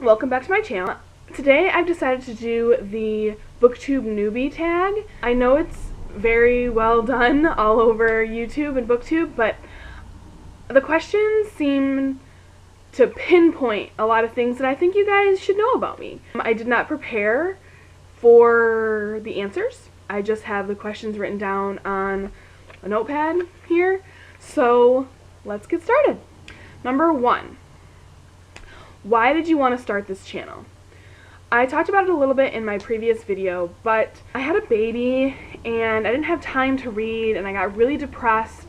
Welcome back to my channel. Today I've decided to do the BookTube Newbie Tag. I know it's very well done all over YouTube and BookTube, but the questions seem to pinpoint a lot of things that I think you guys should know about me. I did not prepare for the answers. I just have the questions written down on a notepad here. So let's get started. Number 1. Why did you want to start this channel? I talked about it a little bit in my previous video, but I had a baby and I didn't have time to read and I got really depressed,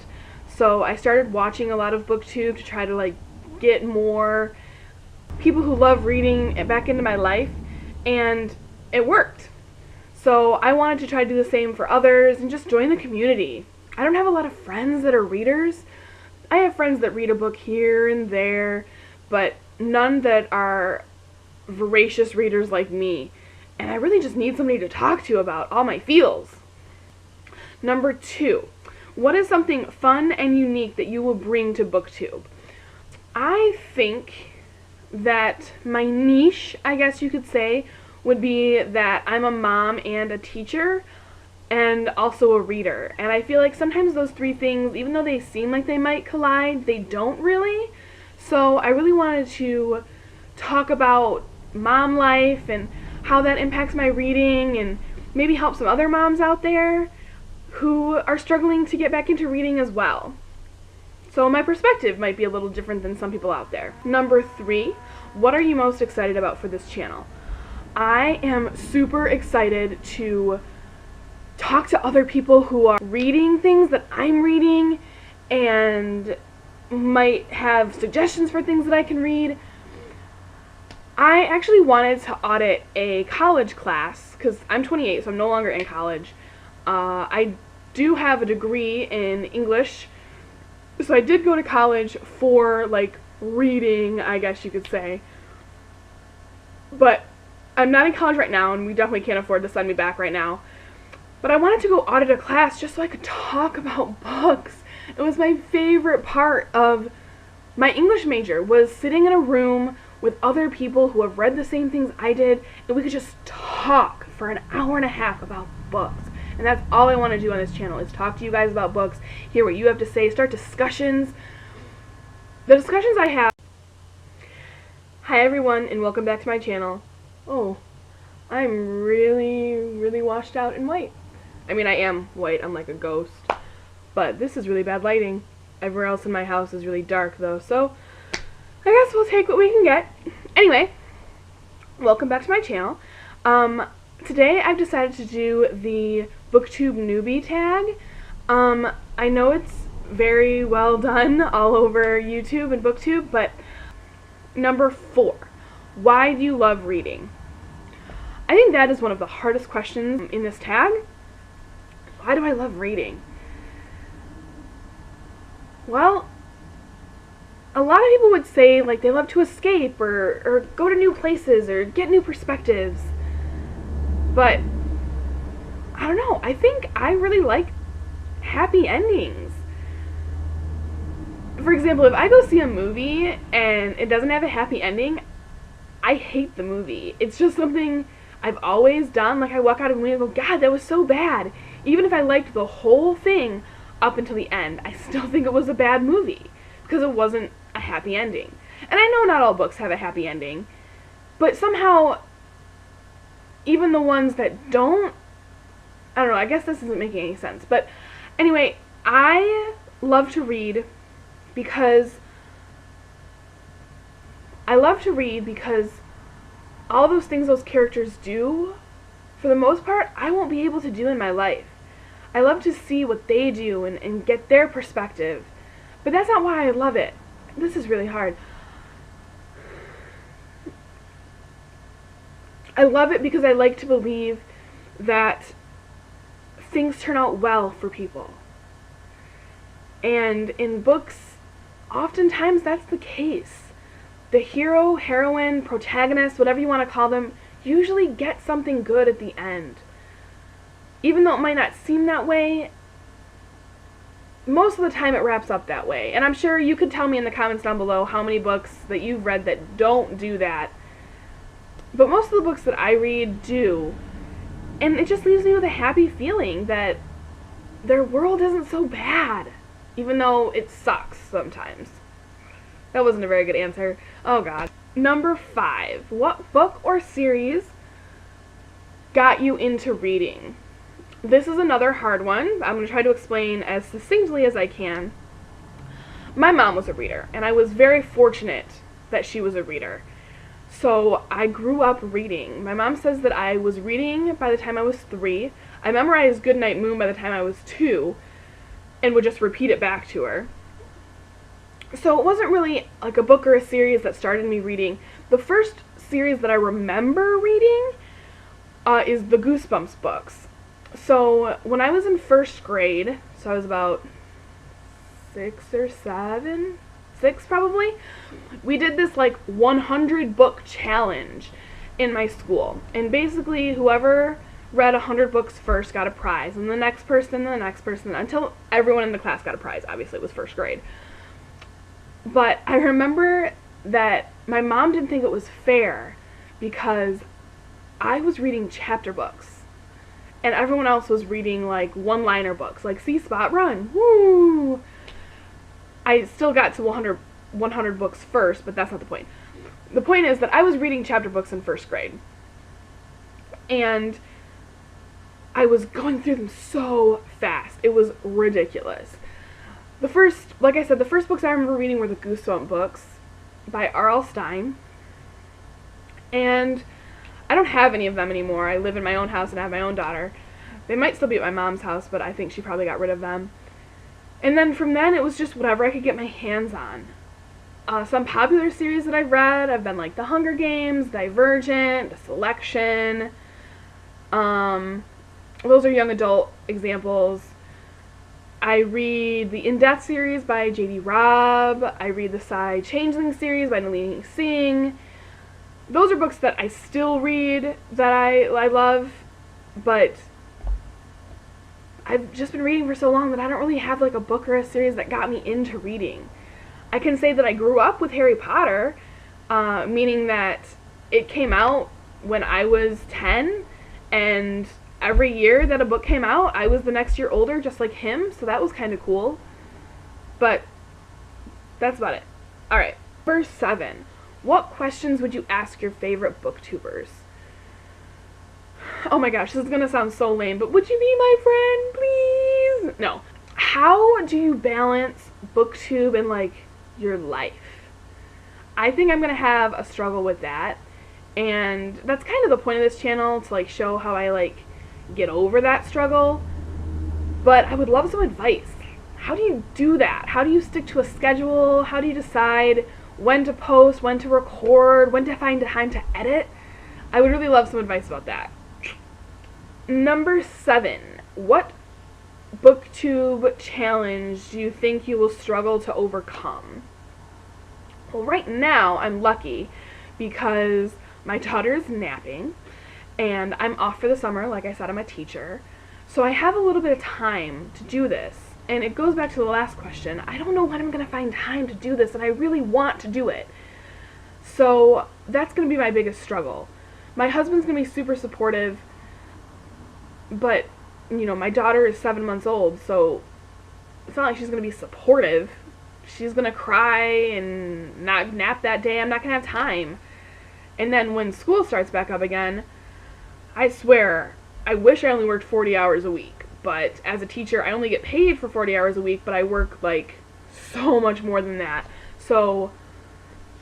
so I started watching a lot of BookTube to try to get more people who love reading back into my life, and it worked. So I wanted to try to do the same for others and just join the community. I don't have a lot of friends that are readers. I have friends that read a book here and there, but none that are voracious readers like me, and I really just need somebody to talk to about all my feels. Number 2, what is something fun and unique that you will bring to BookTube? I think that my niche, I guess you could say, would be that I'm a mom and a teacher and also a reader, and I feel like sometimes those three things, even though they seem like they might collide, they don't really. So I really wanted to talk about mom life and how that impacts my reading, and maybe help some other moms out there who are struggling to get back into reading as well. So my perspective might be a little different than some people out there. Number 3, what are you most excited about for this channel? I am super excited to talk to other people who are reading things that I'm reading and might have suggestions for things that I can read. I actually wanted to audit a college class because I'm 28, so I'm no longer in college. I do have a degree in English, so I did go to college for reading, I guess you could say. But I'm not in college right now, and we definitely can't afford to send me back right now. But I wanted to go audit a class just so I could talk about books. It was my favorite part of my English major, was sitting in a room with other people who have read the same things I did, and we could just talk for an hour and a half about books. And that's all I want to do on this channel, is talk to you guys about books, hear what you have to say, start discussions. The discussions I have... Hi everyone, and welcome back to my channel. Oh, I'm really washed out in white. I mean, I am white, I'm like a ghost. But this is really bad lighting. Everywhere else in my house is really dark though, so I guess we'll take what we can get. Anyway, welcome back to my channel. Today I've decided to do the BookTube Newbie Tag. I know it's very well done all over YouTube and BookTube, but number 4, why do you love reading? I think that is one of the hardest questions in this tag. Why do I love reading? Well, a lot of people would say they love to escape or go to new places or get new perspectives. But I don't know, I think I really like happy endings. For example, if I go see a movie and it doesn't have a happy ending, I hate the movie. It's just something I've always done. I walk out of a movie and go, God, that was so bad. Even if I liked the whole thing up until the end, I still think it was a bad movie because it wasn't a happy ending. And I know not all books have a happy ending, but somehow even the ones that don't, I don't know, I guess this isn't making any sense. But anyway, I love to read because all those things those characters do, for the most part, I won't be able to do in my life. I love to see what they do and get their perspective. But that's not why I love it. This is really hard. I love it because I like to believe that things turn out well for people. And in books, oftentimes that's the case. The hero, heroine, protagonist, whatever you want to call them, usually get something good at the end. Even though it might not seem that way, most of the time it wraps up that way. And I'm sure you could tell me in the comments down below how many books that you've read that don't do that. But most of the books that I read do. And it just leaves me with a happy feeling that their world isn't so bad, even though it sucks sometimes. That wasn't a very good answer. Oh god. Number 5. What book or series got you into reading? This is another hard one. I'm going to try to explain as succinctly as I can. My mom was a reader, and I was very fortunate that she was a reader. So I grew up reading. My mom says that I was reading by the time I was 3. I memorized Goodnight Moon by the time I was 2, and would just repeat it back to her. So it wasn't really like a book or a series that started me reading. The first series that I remember reading is the Goosebumps books. So when I was in 1st grade, so I was about 6 or 7, 6 probably, we did this like 100 book challenge in my school. And basically whoever read 100 books first got a prize, and the next person, until everyone in the class got a prize. Obviously it was 1st grade. But I remember that my mom didn't think it was fair because I was reading chapter books and everyone else was reading like one-liner books, like See Spot Run. Woo! I still got to 100 books first, but that's not the point. The point is that I was reading chapter books in 1st grade. And I was going through them so fast. It was ridiculous. Like I said, the first books I remember reading were the Goosebumps books by R.L. Stine. And I don't have any of them anymore. I live in my own house and I have my own daughter. They might still be at my mom's house, but I think she probably got rid of them. And then from then, it was just whatever I could get my hands on. Some popular series that I've read have been like The Hunger Games, Divergent, The Selection. Those are young adult examples. I read the In-Depth series by J.D. Robb. I read the Psy Changeling series by Nalini Singh. Those are books that I still read, that I love, but I've just been reading for so long that I don't really have like a book or a series that got me into reading. I can say that I grew up with Harry Potter, meaning that it came out when I was 10, and every year that a book came out, I was the next year older, just like him, so that was kind of cool. But that's about it. Alright, verse 7. What questions would you ask your favorite booktubers? Oh my gosh, this is going to sound so lame, but would you be my friend, please? No. How do you balance booktube and, like, your life? I think I'm going to have a struggle with that, and that's kind of the point of this channel, to, like, show how I, like, get over that struggle. But I would love some advice. How do you do that? How do you stick to a schedule? How do you decide when to post, when to record, when to find time to edit? I would really love some advice about that. Number 7. What booktube challenge do you think you will struggle to overcome? Well, right now I'm lucky because my daughter is napping and I'm off for the summer. Like I said, I'm a teacher. So I have a little bit of time to do this. And it goes back to the last question. I don't know when I'm going to find time to do this, and I really want to do it. So that's going to be my biggest struggle. My husband's going to be super supportive, but, you know, my daughter is 7 months old, so it's not like she's going to be supportive. She's going to cry and not nap that day. I'm not going to have time. And then when school starts back up again, I swear, I wish I only worked 40 hours a week. But as a teacher, I only get paid for 40 hours a week, but I work, like, so much more than that. So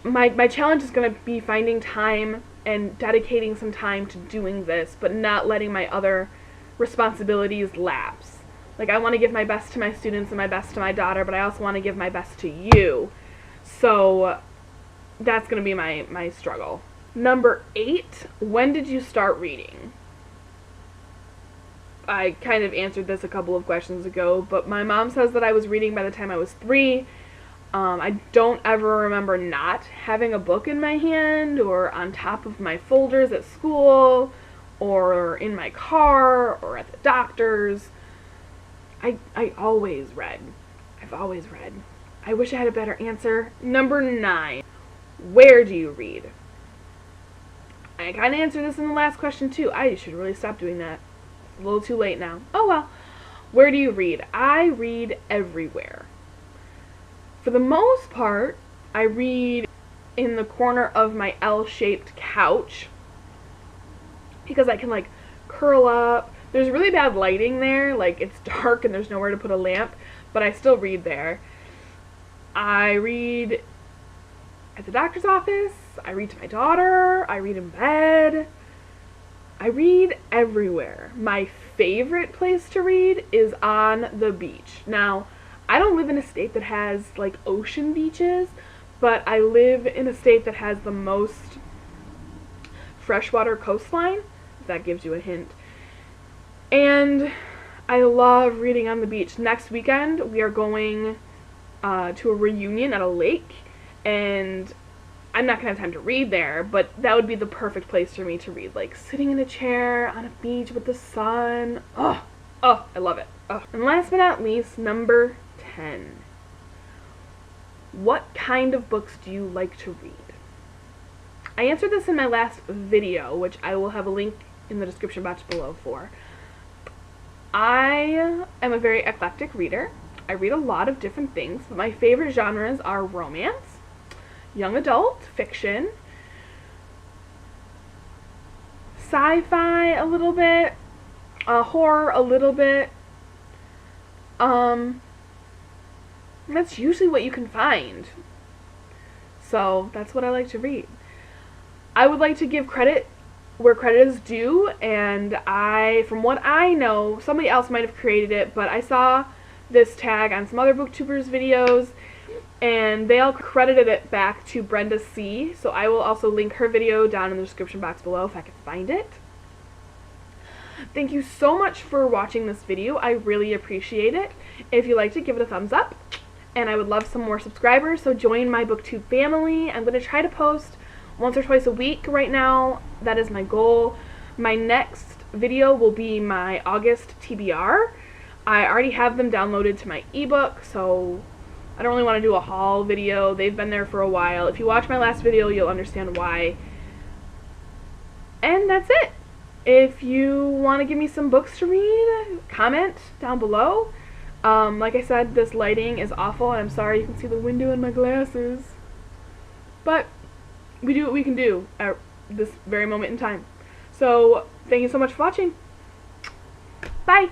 my challenge is going to be finding time and dedicating some time to doing this, but not letting my other responsibilities lapse. Like, I want to give my best to my students and my best to my daughter, but I also want to give my best to you. So that's going to be my struggle. Number 8, when did you start reading? I kind of answered this a couple of questions ago, but my mom says that I was reading by the time I was 3. I don't ever remember not having a book in my hand or on top of my folders at school or in my car or at the doctor's. I always read. I've always read. I wish I had a better answer. Number 9. Where do you read? I kind of answered this in the last question too. I should really stop doing that. It's a little too late now. Oh well. Where do you read? I read everywhere. For the most part, I read in the corner of my L-shaped couch because I can like curl up. There's really bad lighting there, like it's dark and there's nowhere to put a lamp, but I still read there. I read at the doctor's office, I read to my daughter, I read in bed. I read everywhere. My favorite place to read is on the beach. Now, I don't live in a state that has like ocean beaches, but I live in a state that has the most freshwater coastline, if that gives you a hint. And I love reading on the beach. Next weekend, we are going to a reunion at a lake, and I'm not going to have time to read there, but that would be the perfect place for me to read. Like, sitting in a chair on a beach with the sun. Oh, I love it. Oh. And last but not least, number 10. What kind of books do you like to read? I answered this in my last video, which I will have a link in the description box below for. I am a very eclectic reader. I read a lot of different things, but my favorite genres are romance, young adult, fiction, sci-fi a little bit, horror a little bit. That's usually what you can find. So that's what I like to read. I would like to give credit where credit is due, and from what I know, somebody else might have created it, but I saw this tag on some other booktubers videos, and they all credited it back to Brenda C, so I will also link her video down in the description box below if I can find it. Thank you so much for watching this video. I really appreciate it. If you liked it, give it a thumbs up, and I would love some more subscribers, so join my BookTube family. I'm going to try to post once or twice a week right now. That is my goal. My next video will be my August TBR. I already have them downloaded to my ebook, so I don't really want to do a haul video. They've been there for a while. If you watch my last video, you'll understand why. And that's it. If you want to give me some books to read, comment down below. Like I said, this lighting is awful, and I'm sorry you can see the window in my glasses. But we do what we can do at this very moment in time. So, thank you so much for watching. Bye!